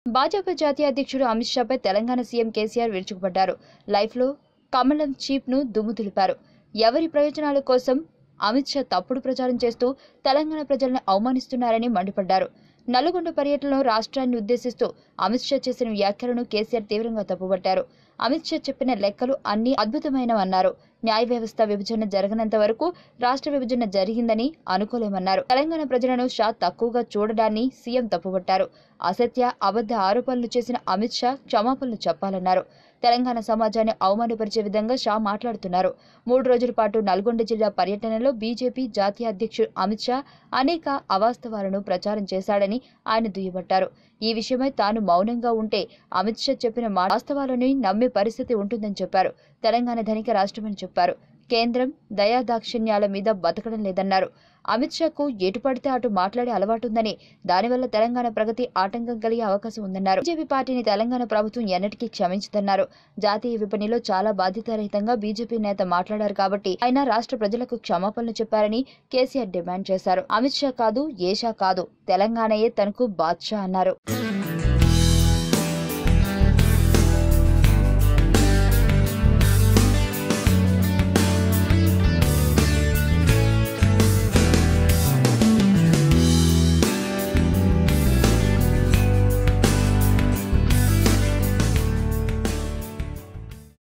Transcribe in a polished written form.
భాజపా జాతీయ అధ్యక్షుడు అమిత్ షాపై తెలంగాణ సీఎం కేసీఆర్ విరుచుకుపడ్డారు. లైఫ్లో కమలం చీప్ను దుమ్ము దులిపారు. ఎవరి ప్రయోజనాల కోసం అమిత్ షా తప్పుడు ప్రచారం చేస్తూ తెలంగాణ ప్రజలను అవమానిస్తున్నారని మండిపడ్డారు. నల్గొండ పర్యటనలో రాష్ట్రాన్ని ఉద్దేశిస్తూ అమిత్ షా చేసిన వ్యాఖ్యలను కేసీఆర్ తీవ్రంగా తప్పుపట్టారు. అమిత్ షా చెప్పిన లెక్కలు అన్ని అద్భుతమైనవన్నారు. న్యాయ వ్యవస్థ విభజన జరగనంత వరకు రాష్ట్ర విభజన జరిగిందని అనుకోలేమన్నారు. తెలంగాణ ప్రజలను షా తక్కువగా చూడడాన్ని సీఎం తప్పుపట్టారు. అసత్య అబద్ధ ఆరోపణలు చేసిన అమిత్ షా క్షమాపణలు చెప్పాలన్నారు. తెలంగాణ సమాజాన్ని అవమానపరిచే విధంగా షా మాట్లాడుతున్నారు. 3 రోజుల పాటు నల్గొండ జిల్లా పర్యటనలో బీజేపీ జాతీయ అధ్యక్షుడు అమిత్ షా అనేక అవాస్తవాలను ప్రచారం చేశాడని ఆయన దుయ్యబట్టారు. ఈ విషయమై తాను మౌనంగా ఉంటే అమిత్ షా చెప్పిన వాస్తవాలను నమ్మే పరిస్థితి ఉంటుందని చెప్పారు. తెలంగాణ ధనిక రాష్ట్రమని చెప్పారు. కేంద్రం దయాదాక్షిణ్యాల మీద బతకడం లేదన్నారు. అమిత్ షాకు ఎటు పడితే అటు మాట్లాడే అలవాటుందని, దానివల్ల తెలంగాణ ప్రగతి ఆటంకం కలిగే అవకాశం ఉందన్నారు. బీజేపీ పార్టీని తెలంగాణ ప్రభుత్వం ఎన్నటికీ క్షమించదన్నారు. జాతీయ విపణిలో చాలా బాధ్యతారహితంగా బీజేపీ నేత మాట్లాడారు కాబట్టి ఆయన రాష్ట్ర ప్రజలకు క్షమాపణలు చెప్పారని కేసీఆర్ డిమాండ్ చేశారు. అమిత్ షా కాదు, ఏ షా కాదు, తెలంగాణయే తనకు బాద్షా అన్నారు.